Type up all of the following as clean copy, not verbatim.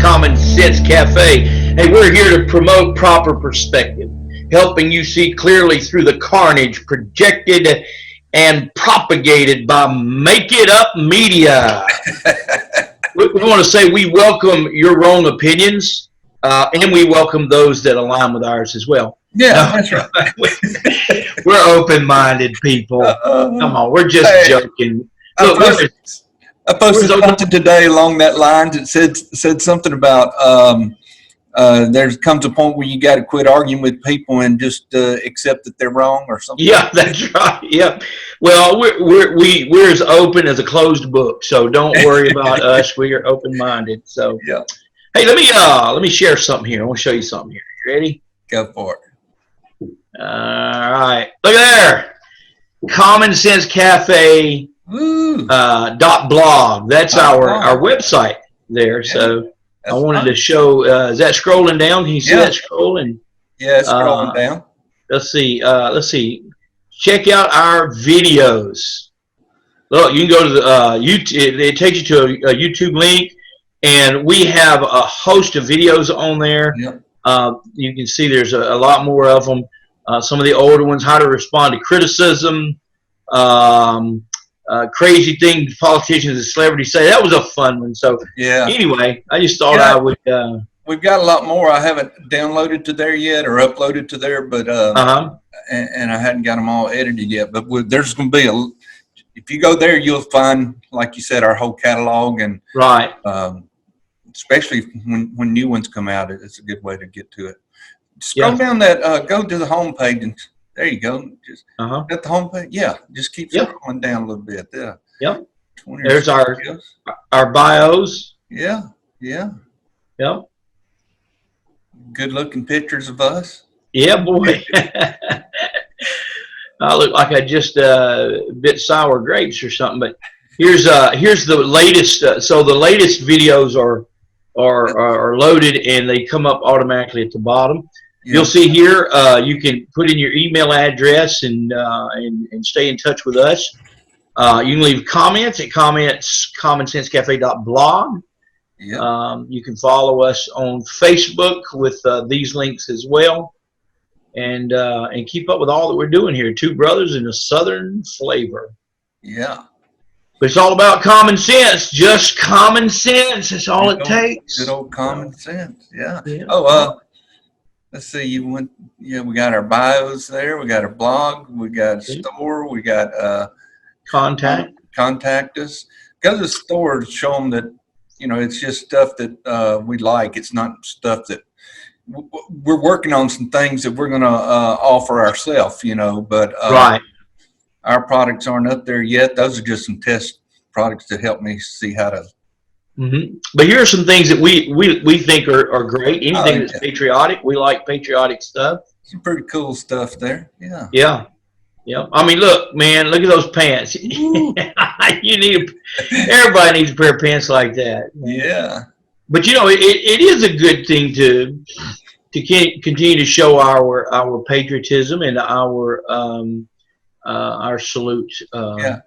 Common Sense Cafe. Hey, we're here to promote proper perspective, helping you see clearly through the carnage projected and propagated by Make It Up Media. We want to say we welcome your wrong opinions, and we welcome those that align with ours as well. Yeah, that's right. We're open-minded people. Come on, we're just joking. Look, I posted something today along that line that said something about there comes a point where you got to quit arguing with people and just accept that they're wrong or something. Yeah, that's right. Yep. Well, we're as open as a closed book, so don't worry about us. We are open-minded. So yeah. Hey, let me share something here. I want to show you something here. You ready? Go for it. All right. Look at there. Common Sense Cafe .blog. That's our website there. Yeah, so I wanted to show. Is that scrolling down? Can you see that scrolling? Yeah, it's scrolling down. Let's see. Check out our videos. Look, you can go to the YouTube. It takes you to a YouTube link, and we have a host of videos on there. Yep. You can see there's a lot more of them. Some of the older ones, how to respond to criticism, crazy things politicians and celebrities say. That was a fun one. So anyway, I just thought I would. We've got a lot more. I haven't downloaded to there yet or uploaded to there, but and I hadn't got them all edited yet. But there's going to be if you go there, you'll find, like you said, our whole catalog and especially when new ones come out, it's a good way to get to it. Scroll down that, go to the home page, and there you go. Just at the home page. Yeah, just keep scrolling down a little bit. Yeah. Yep. There's our bios. Yeah. Yep. Good looking pictures of us. Yeah, boy. I look like I just bit sour grapes or something. But here's the latest. So the latest videos are loaded, and they come up automatically at the bottom. Yeah. You'll see here you can put in your email address and stay in touch with us. You can leave comments at commonsenscafe.blog. Yeah. You can follow us on Facebook with these links as well, and keep up with all that we're doing here. Two brothers in a Southern flavor. Yeah. But it's all about common sense. Just common sense. That's all it takes. Good old common sense. Yeah. Oh, let's see. We got our bios there. We got our blog. We got a store. We got contact us. Go to the store to show them that it's just stuff that we like. It's not stuff that we're working on. Some things that we're going to offer ourselves. But our products aren't up there yet. Those are just some test products to help me see how to. Mm-hmm. But here are some things that we think are great. Anything that's patriotic, we like patriotic stuff. Some pretty cool stuff there. Yeah. Yeah. Yeah. I mean, look, man, look at those pants. Everybody needs a pair of pants like that. Yeah. But it is a good thing to continue to show our patriotism and our salute. I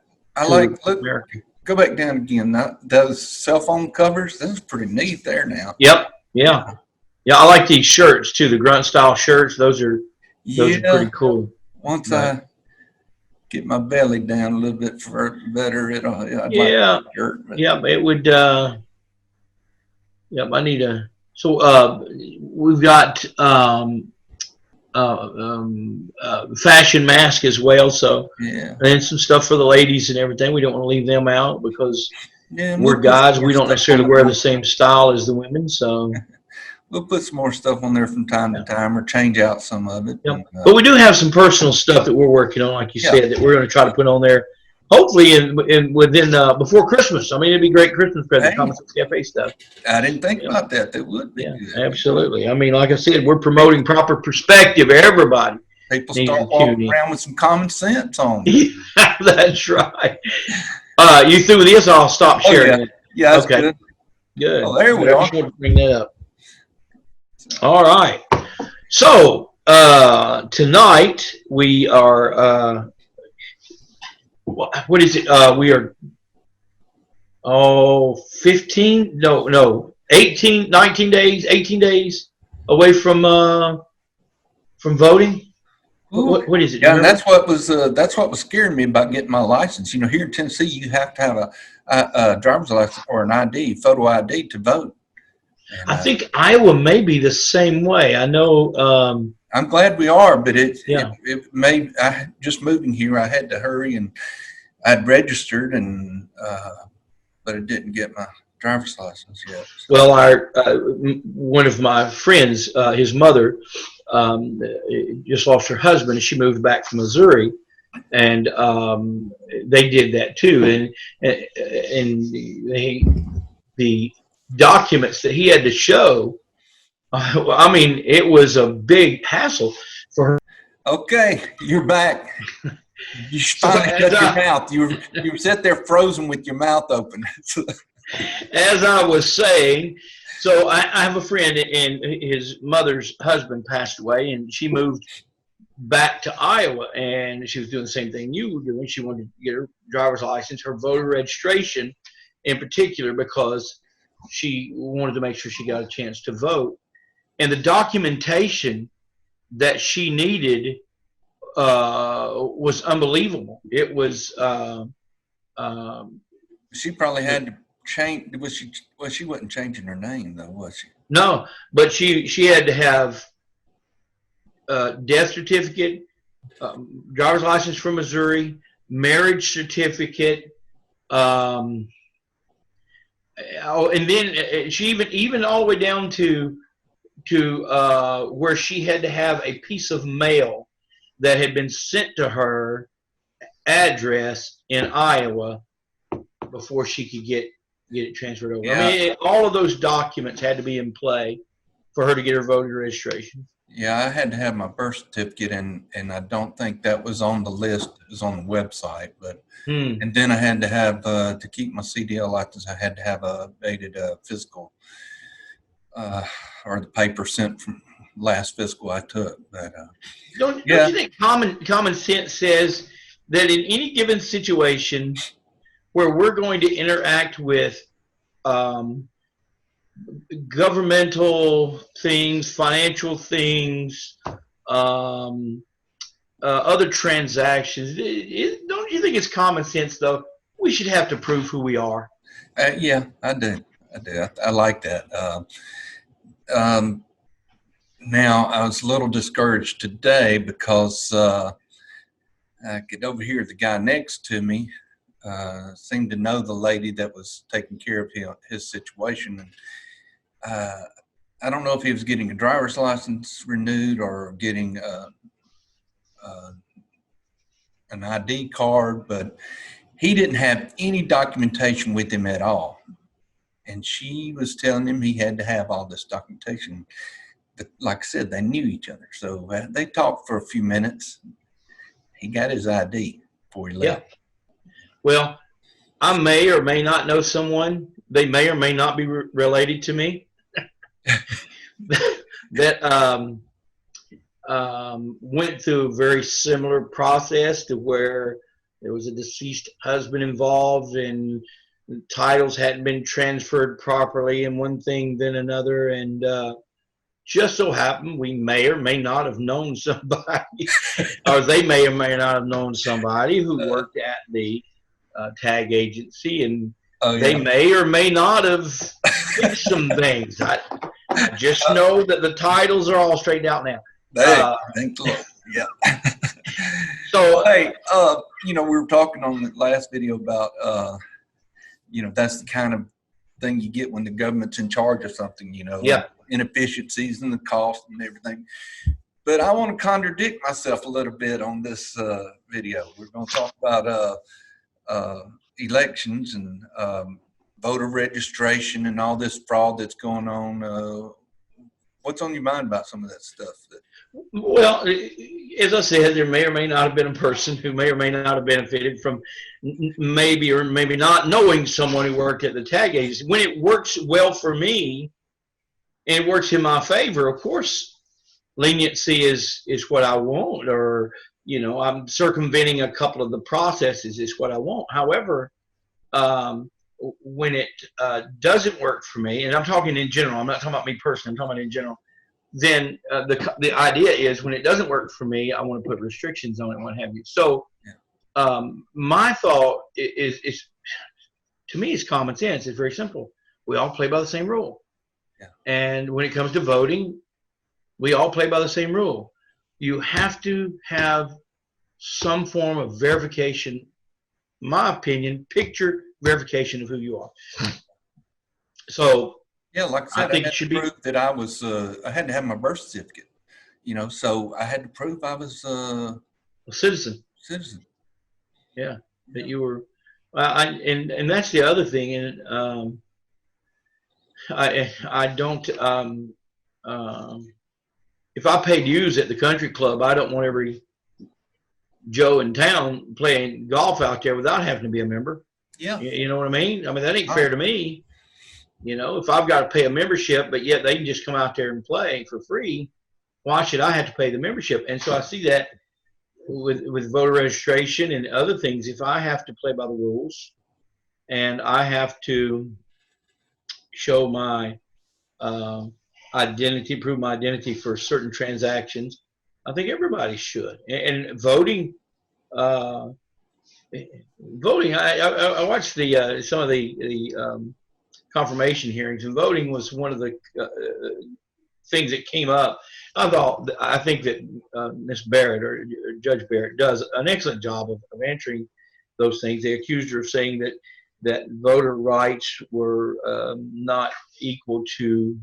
like America. Go back down again. Those cell phone covers, those are pretty neat there now. Yep. Yeah. Yeah. I like these shirts too. The grunt style shirts. Those are pretty cool. Once I get my belly down a little bit better, I'd like a shirt. Yeah. It would. Yep. I need a. So we've got fashion mask as well, so and some stuff for the ladies and everything. We don't want to leave them out because we're guys. We don't necessarily wear the same style as the women, so we'll put some more stuff on there from time to time or change out some of it. Yep. But we do have some personal stuff that we're working on, like you said, that we're going to try to put on there. Hopefully, within before Christmas. I mean, it'd be great Christmas present. Common Sense Cafe stuff. I didn't think about that. That would be good. Absolutely. I mean, like I said, we're promoting proper perspective. Everybody. People start walking around with some common sense on. That's right. You through with this? I'll stop sharing. Yeah, that's good. Good. Oh, there we are. Bring that up. All right. So tonight we are. What is it? We are 15? No. 19 days, 18 days away from voting. What is it? Yeah, and that's what was scaring me about getting my license. You know, here in Tennessee, you have to have a driver's license or an ID, photo ID, to vote. And, I think Iowa may be the same way. I know. I'm glad we are, but it made just moving here. I had to hurry, and I'd registered, and but it didn't get my driver's license yet. So. Well, one of my friends, his mother, just lost her husband, and she moved back from Missouri, and they did that too. And the documents that he had to show, I mean, it was a big hassle for her. Okay, you're back. You finally shut your mouth. You sat there frozen with your mouth open. As I was saying, so I have a friend, and his mother's husband passed away, and she moved back to Iowa, and she was doing the same thing you were doing. She wanted to get her driver's license, her voter registration in particular, because she wanted to make sure she got a chance to vote. And the documentation that she needed was unbelievable. It was. She probably had to change. She wasn't changing her name though, was she? No, but she had to have death certificate, driver's license from Missouri, marriage certificate, and then she even all the way down to where she had to have a piece of mail that had been sent to her address in Iowa before she could get it transferred over. Yeah. I mean, all of those documents had to be in play for her to get her voter registration. Yeah, I had to have my birth certificate, and I don't think that was on the list. It was on the website, but and then I had to have to keep my CDL license. I had to have a dated physical or the paper sent from last fiscal I took. But don't you think common sense says that in any given situation where we're going to interact with governmental things, financial things, other transactions, don't you think it's common sense, though? We should have to prove who we are. Yeah, I do. I like that. Now, I was a little discouraged today because I could overhear the guy next to me seemed to know the lady that was taking care of his situation. And I don't know if he was getting a driver's license renewed or getting an ID card, but he didn't have any documentation with him at all. And she was telling him he had to have all this documentation. But like I said, they knew each other. So they talked for a few minutes. He got his ID before he left. Yeah. Well, I may or may not know someone. They may or may not be related to me. that went through a very similar process to where there was a deceased husband involved and titles hadn't been transferred properly and one thing then another, and just so happened we may or may not have known somebody or they may or may not have known somebody who worked at the tag agency, and they may or may not have fixed some things. I just know that the titles are all straightened out now. Thank the Lord. Yeah. So hey, we were talking on the last video about that's the kind of thing you get when the government's in charge of something, inefficiencies and the cost and everything. But I want to contradict myself a little bit on this video. We're going to talk about elections and voter registration and all this fraud that's going on. What's on your mind about some of that stuff? Well, as I said, there may or may not have been a person who may or may not have benefited from maybe or maybe not knowing someone who worked at the tag agency. When it works well for me and it works in my favor, of course, leniency is what I want, or I'm circumventing a couple of the processes is what I want. However, when it doesn't work for me, and I'm talking in general, I'm not talking about me personally, I'm talking about in general, then the idea is when it doesn't work for me, I want to put restrictions on it and what have you. So my thought is, to me, it's common sense. It's very simple. We all play by the same rule. Yeah. And when it comes to voting, we all play by the same rule. You have to have some form of verification, my opinion, picture verification of who you are. So yeah, like I said, I think I it had should to be prove that I was. I had to have my birth certificate. So I had to prove I was a citizen. citizen. Yeah, that you were. And that's the other thing. And I don't. If I pay dues at the country club, I don't want every Joe in town playing golf out there without having to be a member. Yeah. You know what I mean? I mean, that ain't Right. fair to me. If I've got to pay a membership, but yet they can just come out there and play for free, why should I have to pay the membership? And so I see that with voter registration and other things. If I have to play by the rules and I have to show my identity, prove my identity for certain transactions, I think everybody should. And voting, voting. I watched some of the confirmation hearings, and voting was one of the things that came up. I think that Miss Barrett or Judge Barrett does an excellent job of answering those things. They accused her of saying that voter rights were not equal to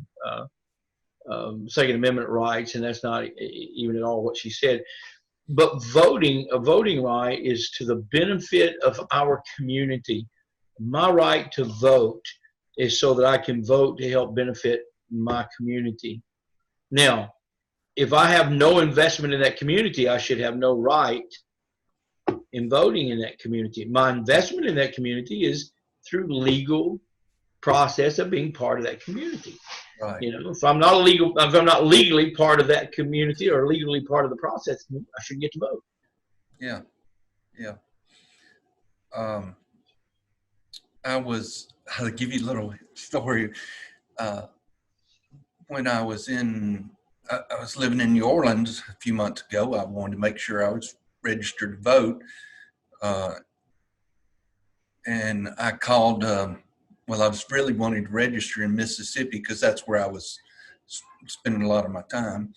Second Amendment rights, and that's not even at all what she said. But a voting right is to the benefit of our community. My right to vote is so that I can vote to help benefit my community. Now, if I have no investment in that community, I should have no right in voting in that community. My investment in that community is through legal process of being part of that community. Right. If I'm not legally part of that community or legally part of the process, I should get to vote. Yeah. Yeah. I'll give you a little story. When I was living in New Orleans a few months ago, I wanted to make sure I was registered to vote. And I called, I was really wanting to register in Mississippi because that's where I was spending a lot of my time.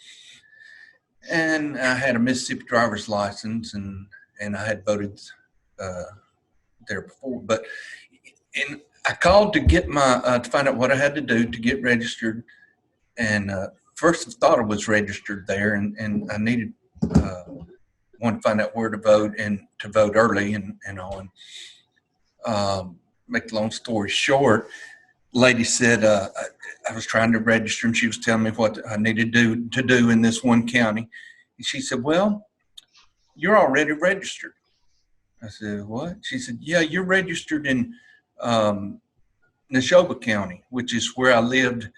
And I had a Mississippi driver's license and I had voted there before. And I called to get to find out what I had to do to get registered. And first I thought I was registered there and I needed, wanted to find out where to vote and to vote early and all. And make the long story short, lady said I was trying to register and she was telling me what I needed to do in this one county. And she said, well, you're already registered. I said, what? She said, yeah, you're registered in Neshoba County, which is where I lived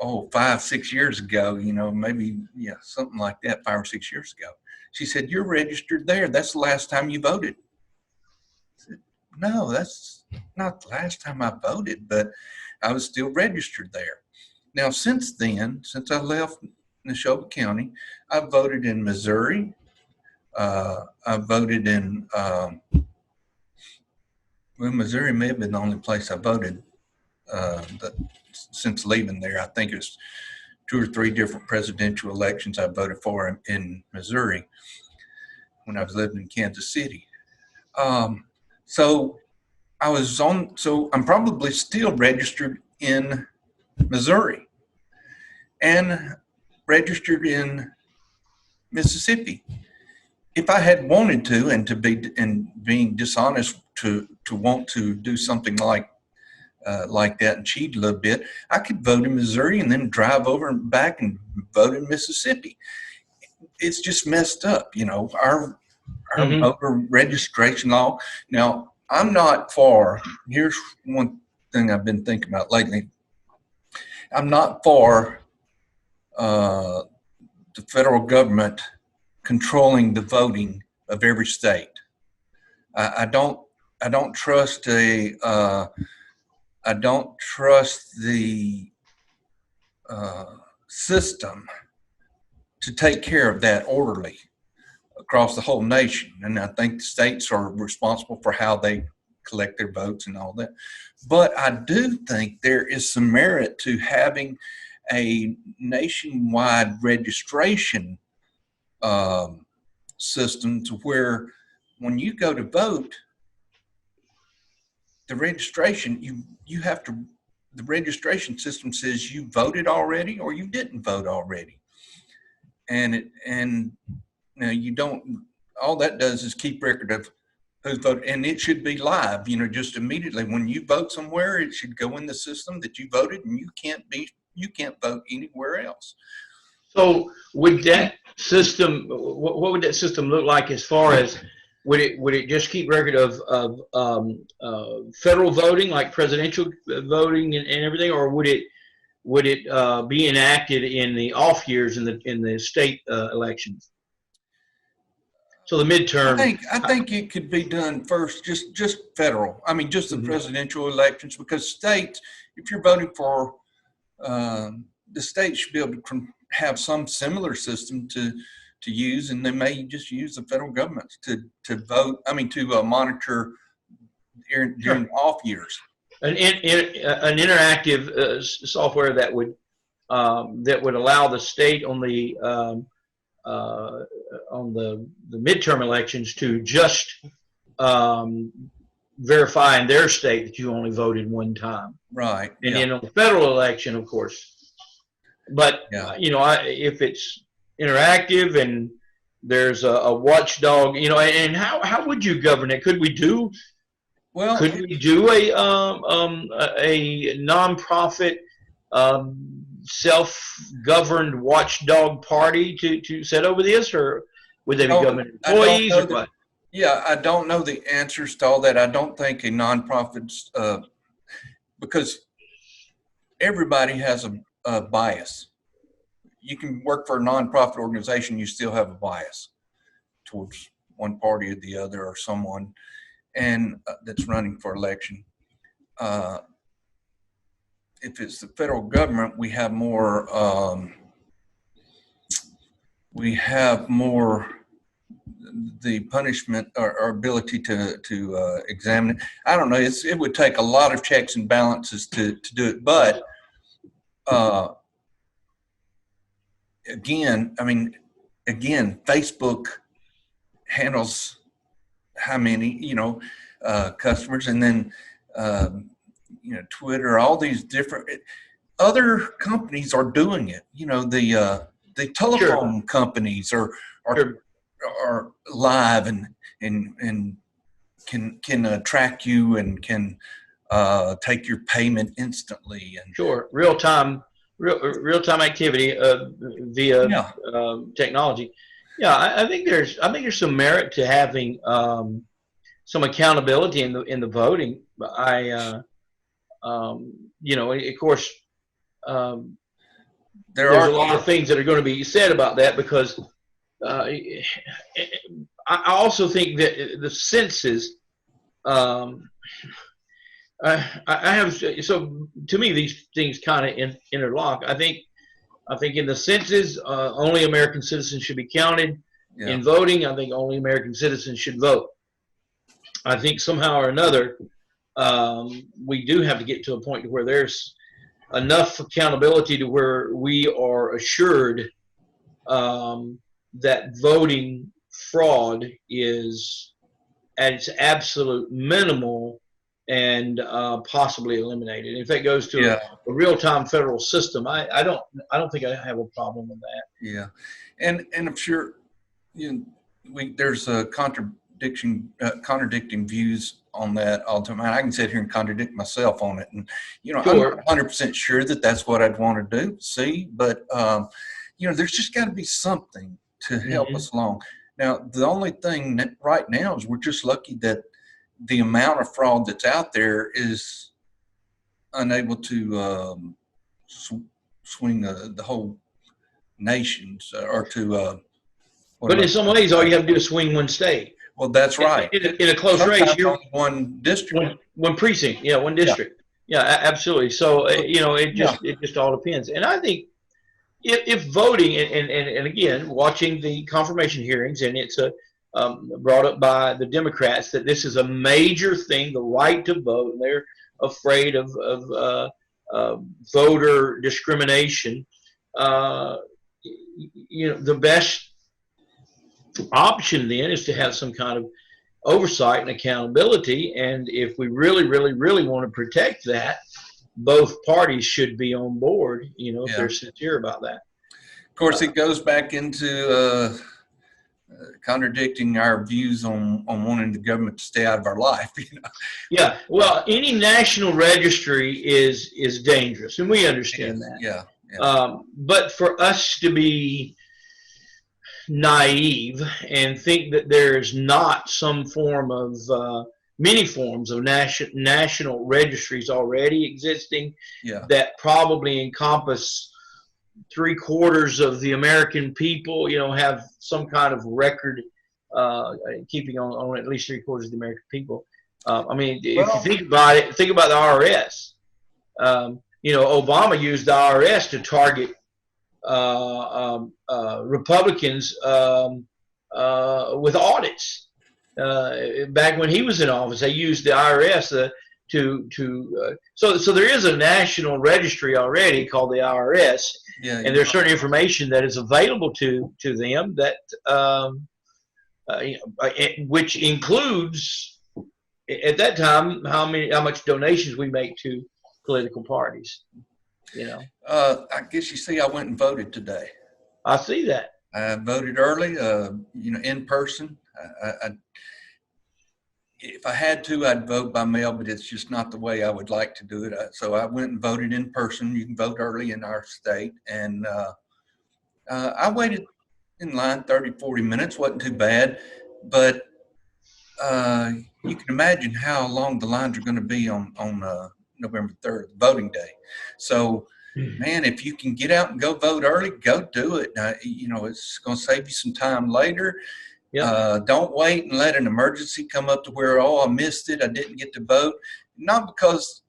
5-6 years ago, maybe, something like that, 5 or 6 years ago. She said, you're registered there. That's the last time you voted. I said, no, that's not the last time I voted, but I was still registered there. Now, since then, since I left Neshoba County, I've voted in Missouri. I've voted in, Missouri may have been the only place I voted since leaving there. I think it was 2 or 3 different presidential elections I voted for in Missouri when I was living in Kansas City. So I'm probably still registered in Missouri and registered in Mississippi. If I had wanted to, and being dishonest to want to do something like that and cheat a little bit, I could vote in Missouri and then drive over and back and vote in Mississippi. It's just messed up, our voter registration law. Now, I'm not for, here's one thing I've been thinking about lately. I'm not for the federal government controlling the voting of every state. I don't I don't trust I don't trust the system to take care of that orderly across the whole nation. And I think the states are responsible for how they collect their votes and all that. But I do think there is some merit to having a nationwide registration system, to where when you go to vote, the registration, you have to, the registration system says you voted already or you didn't vote already. And you don't, all that does is keep record of who's voted, and it should be live, just immediately when you vote somewhere, it should go in the system that you voted, and you can't vote anywhere else. So would that system, what would that system look like as far as, would it just keep record of federal voting, like presidential voting and everything, or would it be enacted in the off years in the state elections? So the midterm. I think it could be done first, just federal. I mean, just the presidential elections, because states, if you're voting for the state, should be able to have some similar system to use, and they may just use the federal government to vote. I mean, to monitor during off years. An interactive software that would allow the state on the midterm elections to just verify in their state that you only voted one time. Right. And then on the federal election, of course. But if it's interactive and there's a watchdog, and how would you govern it? Could we do a nonprofit self-governed watchdog party to set over this, or would they be government employees or what? I don't know the answers to all that. I don't think a nonprofit, because everybody has a bias. You can work for a nonprofit organization, you still have a bias towards one party or the other, or someone, and that's running for election. If it's the federal government, we have more the punishment or ability to examine it. I don't know. It would take a lot of checks and balances to do it, but again, Facebook handles how many customers, and then Twitter, all these different other companies are doing it. The telephone companies are live and can track you and can take your payment instantly, and real time activity via technology. I think there's some merit to having some accountability in the voting. Of course, there's a lot of things that are going to be said about that, because I also think that the census, I have, so to me, these things kind of interlock. I think in the census, only American citizens should be counted. In voting, I think only American citizens should vote. I think somehow or another, we do have to get to a point where there's enough accountability to where we are assured that voting fraud is at its absolute minimal and possibly eliminated. If that goes to a real-time federal system, I don't think I have a problem with that. Yeah, and I'm sure there's a contradicting views on that all the time. I can sit here and contradict myself on it, and I'm not 100% sure that that's what I'd want to do. But there's just got to be something to help us along. Now, the only thing that right now is we're just lucky that the amount of fraud that's out there is unable to swing the whole nation, or to. But in some ways, all you have to do is swing one state. Well, that's right. In a close race, Sometimes you're only one district. one precinct, yeah, one district. Yeah, absolutely. So it just all depends. And I think if voting and again watching the confirmation hearings, and it's brought up by the Democrats that this is a major thing, the right to vote, and they're afraid of voter discrimination. The best option then is to have some kind of oversight and accountability. And if we really, really, really want to protect that, both parties should be on board, if they're sincere about that. Of course, it goes back into contradicting our views on wanting the government to stay out of our life. Yeah, well, any national registry is dangerous, and we understand that. Yeah. But for us to be naive and think that there's not some form of many forms of national registries already existing that probably encompass 3/4 of the American people, have some kind of record keeping on at least 3/4 of the American people. If you think about it, think about the IRS. Obama used the IRS to target Republicans with audits. Back when he was in office, they used the IRS so there is a national registry already called the IRS, and there's certain information that is available to them that which includes at that time how much donations we make to political parties. I guess you see, I went and voted today. I see that. I voted early, in person. If I had to, I'd vote by mail, but it's just not the way I would like to do it. So I went and voted in person. You can vote early in our state. And I waited in line 30, 40 minutes. Wasn't too bad. But you can imagine how long the lines are going to be on November 3rd, voting day. So, man, if you can get out and go vote early, go do it. It's going to save you some time later. Don't wait and let an emergency come up to where, I missed it, I didn't get to vote. Not because,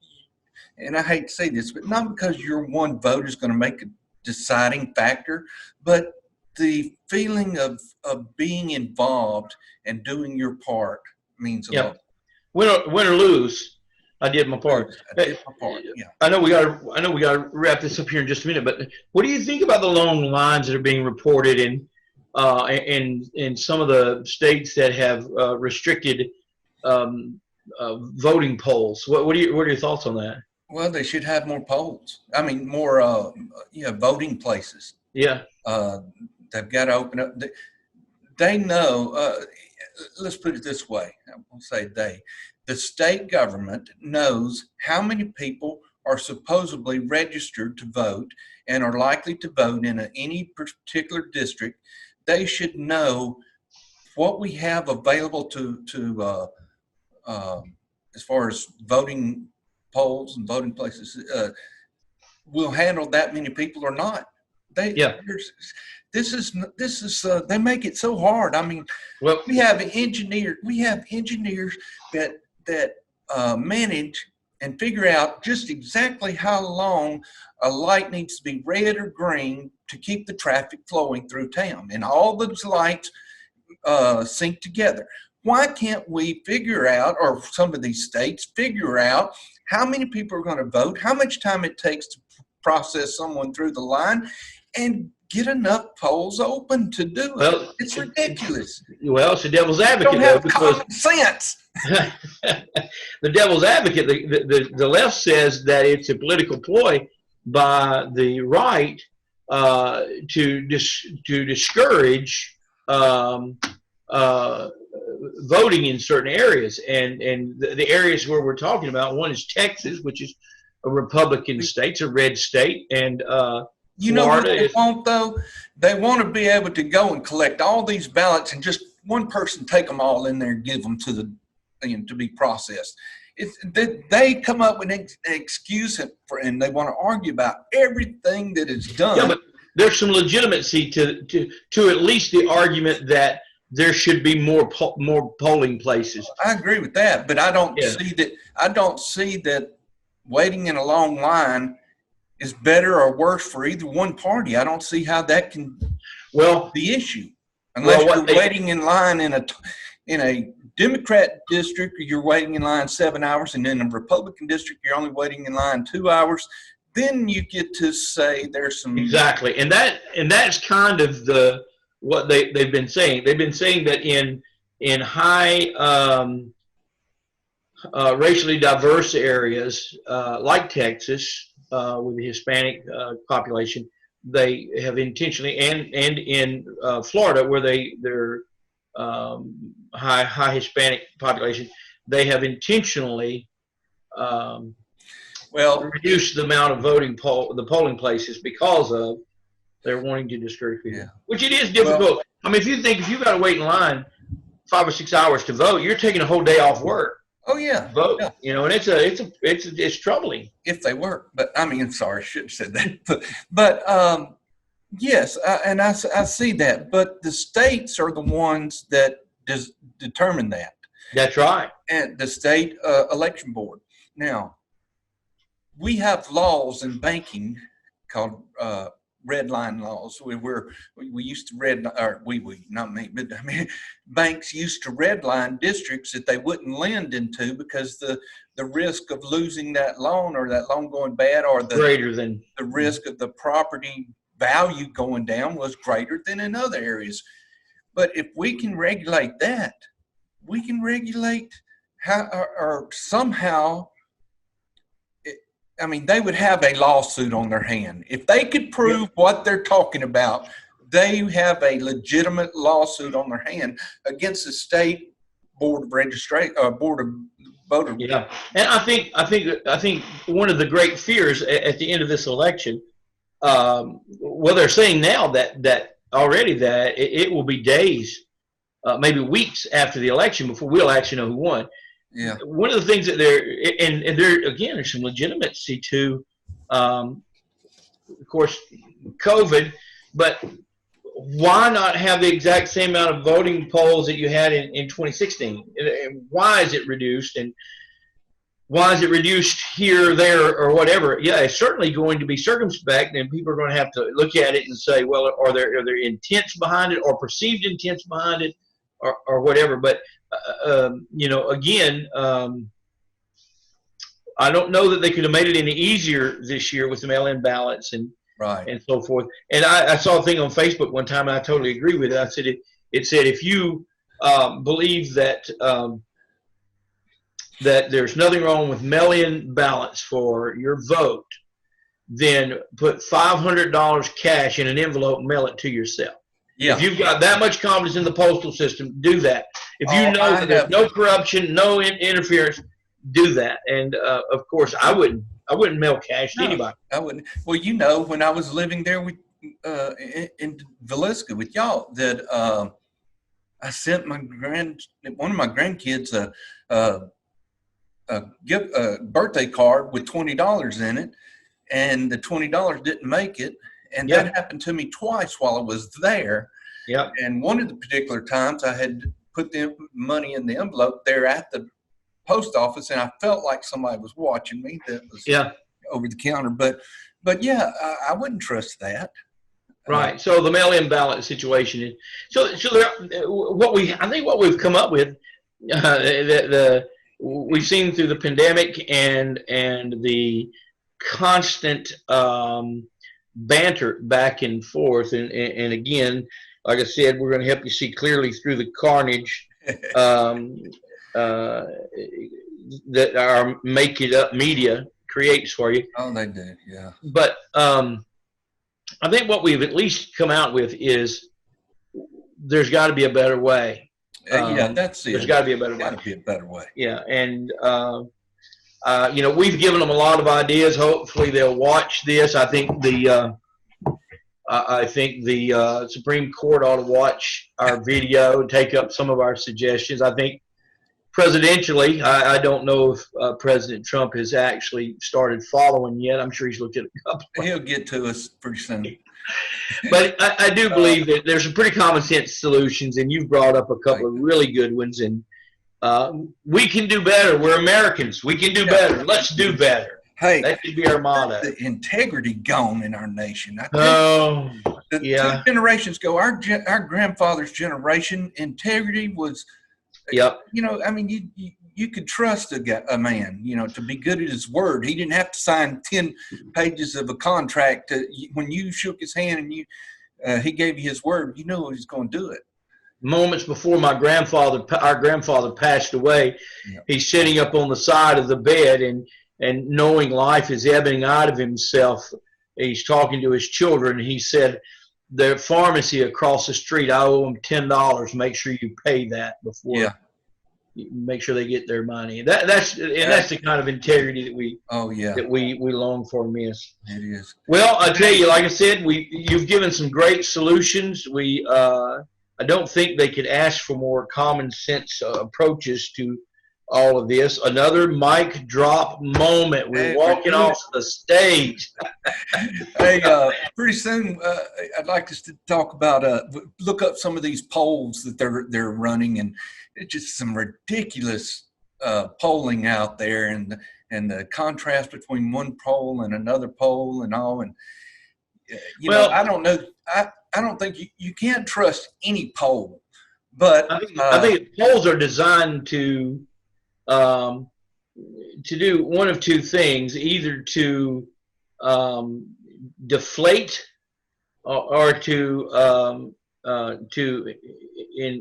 and I hate to say this, but not because your one vote is going to make a deciding factor, but the feeling of being involved and doing your part means a lot. Win or lose, I did my part. I know we got to wrap this up here in just a minute, but what do you think about the long lines that are being reported in some of the states that have restricted voting polls? What are your thoughts on that? Well, they should have more polls. More voting places. Yeah. They've got to open up. They know. Let's put it this way. I'll say they. The state government knows how many people are supposedly registered to vote and are likely to vote in any particular district. They should know what we have available to as far as voting polls and voting places will handle that many people or not. This is they make it so hard. We have engineers that manage and figure out just exactly how long a light needs to be red or green to keep the traffic flowing through town, and all those lights sync together. Why can't we figure out, or some of these states figure out, how many people are going to vote, how much time it takes to process someone through the line, and get enough polls open to do it? Well, it's ridiculous. Well, it's the devil's advocate. Don't have common sense. The devil's advocate. The left says that it's a political ploy by the right to discourage voting in certain areas, and the areas where we're talking about, one is Texas, which is a Republican state, it's a red state, and you know what they want, though? They want to be able to go and collect all these ballots and just one person take them all in there and give them to be processed. They come up with an excuse and they want to argue about everything that is done. Yeah, but there's some legitimacy to at least the argument that there should be more polling places. I agree with that, but I don't Yeah. see that. I don't see that waiting in a long line is better or worse for either one party. I don't see how that can Well, be the issue unless Well, you're waiting in line in a Democrat district. You're waiting in line 7 hours, and in a Republican district, you're only waiting in line 2 hours. Then you get to say there's some exactly, and that's kind of what they've been saying. They've been saying that in high racially diverse areas like Texas with the Hispanic population, they have intentionally, and in Florida where they're high Hispanic population, they have intentionally reduced the amount of the polling places because of they're wanting to discourage people. Yeah. Which it is difficult. Well, I mean, if you've got to wait in line 5 or 6 hours to vote, you're taking a whole day off work. oh yeah, Vote, yeah. and it's troubling. If they work. But I mean, sorry, I should have said that. But yes, and I see that. But the states are the ones that determine that, That's right. and the state election board. Now, we have laws in banking called red line laws. We used to not me, but I mean, banks used to redline districts that they wouldn't lend into because the risk of losing that loan or that loan going bad or Greater than the risk of the property value going down was greater than in other areas. But if we can regulate that, we can regulate how or somehow. I mean, they would have a lawsuit on their hand. If they could prove what they're talking about, they have a legitimate lawsuit on their hand against the state board of registration, board of voter. Yeah, and I think one of the great fears at the end of this election, well, they're saying now that already that it will be days, maybe weeks after the election before we'll actually know who won. Yeah. One of the things that and there again, there's some legitimacy to, of course, COVID, but why not have the exact same amount of voting polls that you had in 2016? And why is it reduced? And why is it reduced here, there, or whatever? Yeah, it's certainly going to be circumspect, and people are going to have to look at it and say, well, are there intents behind it or perceived intents behind it or whatever? But again, I don't know that they could have made it any easier this year with the mail-in ballots and so forth. And I saw a thing on Facebook one time, and I totally agree with it. I said it said if you believe that that there's nothing wrong with mail-in ballots for your vote, then put $500 cash in an envelope and mail it to yourself. Yeah. If you've got that much confidence in the postal system, do that. If you know that there's no corruption, no interference, do that. And of course, I wouldn't mail cash to anybody. I wouldn't. Well, when I was living there with in Villisca with y'all, that I sent one of my grandkids a birthday card with $20 in it, and the $20 didn't make it. And that happened to me twice while I was there. Yep. And one of the particular times I had put the money in the envelope there at the post office, and I felt like somebody was watching me that was over the counter. But yeah, I wouldn't trust that. Right. So the mail-in ballot situation is I think what we've come up with, we've seen through the pandemic and the constant banter back and forth, and again, like I said, we're going to help you see clearly through the carnage that our make it up media creates for you. Oh, they do, yeah. But I think what we've at least come out with is there's got to be a better way. That's it. There's got to be a better way. Got to be a better way. Yeah, and we've given them a lot of ideas. Hopefully, they'll watch this. I think the Supreme Court ought to watch our video and take up some of our suggestions. I think presidentially, I don't know if President Trump has actually started following yet. I'm sure he's looked at a couple. He'll get to us pretty soon. But I do believe that there's some pretty common sense solutions, and you've brought up a couple of really good ones. And we can do better. We're Americans. We can do better. Let's do better. Hey, that should be our motto. The integrity gone in our nation. Oh, two generations ago, our grandfather's generation, integrity was. Yep. You know, I mean, you could trust a man, you know, to be good at his word. He didn't have to sign 10 pages of a contract. When you shook his hand and he gave you his word, you knew he was going to do it. Moments before our grandfather passed away, he's sitting up on the side of the bed and knowing life is ebbing out of himself. He's talking to his children. He said, the pharmacy across the street, I owe them $10. Make sure you pay that before. Yeah. Make sure they get their money. That's the kind of integrity that we long for and miss. It is. Well, I tell you, like I said, you've given some great solutions. I don't think they could ask for more common sense approaches to all of this. Another mic drop moment. We're walking off the stage. Hey, pretty soon I'd like us to talk about look up some of these polls that they're running, and it's just some ridiculous polling out there, and the contrast between one poll and another poll and all. And you know, I don't know. I don't think you can't trust any poll, but I think polls are designed to do one of two things: either to deflate or to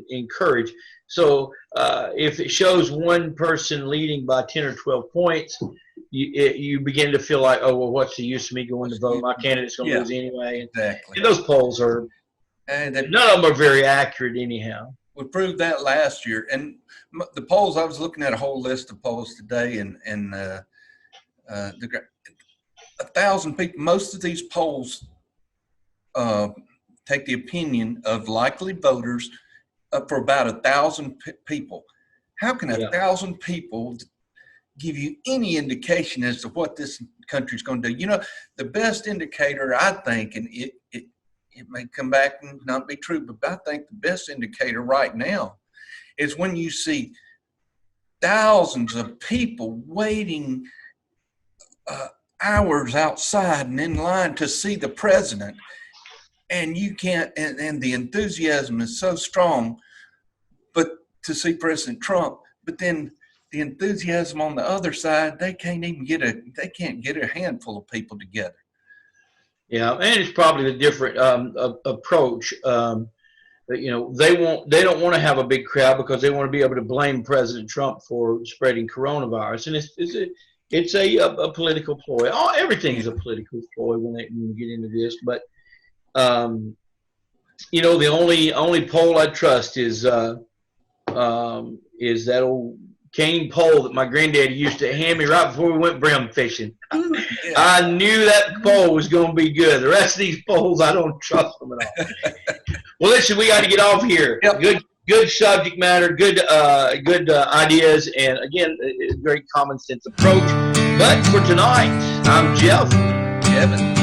encourage. So if it shows one person leading by 10 or 12 points, you begin to feel like, oh, well, what's the use of me going to vote? My candidate's going to lose anyway. Exactly. And those polls are, none of them are very accurate anyhow. We proved that last year. And the polls, I was looking at a whole list of polls today, and 1,000 people, most of these polls take the opinion of likely voters for about 1,000 people. How can 1,000 people give you any indication as to what this country's going to do? You know, the best indicator, I think, and it may come back and not be true, but I think the best indicator right now is when you see thousands of people waiting hours outside and in line to see the president, and you can't, and the enthusiasm is so strong, but to see President Trump, but then the enthusiasm on the other side, they can't get a handful of people together. Yeah, and it's probably the different approach. You know, they don't want to have a big crowd because they want to be able to blame President Trump for spreading coronavirus, and it's a political ploy. Everything is a political ploy when you get into this. But you know, the only poll I trust is that old cane pole that my granddaddy used to hand me right before we went brim fishing. I knew that pole was going to be good. The rest of these poles, I don't trust them at all. Well, listen, we got to get off here. Yep. Good subject matter, good ideas, and again, a great common sense approach. But for tonight, I'm Jeff. Kevin.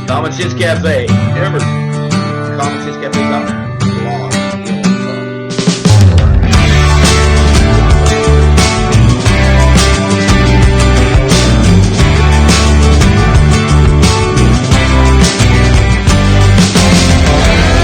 Common Sense Cafe. Remember, CommonSenseCafe.com.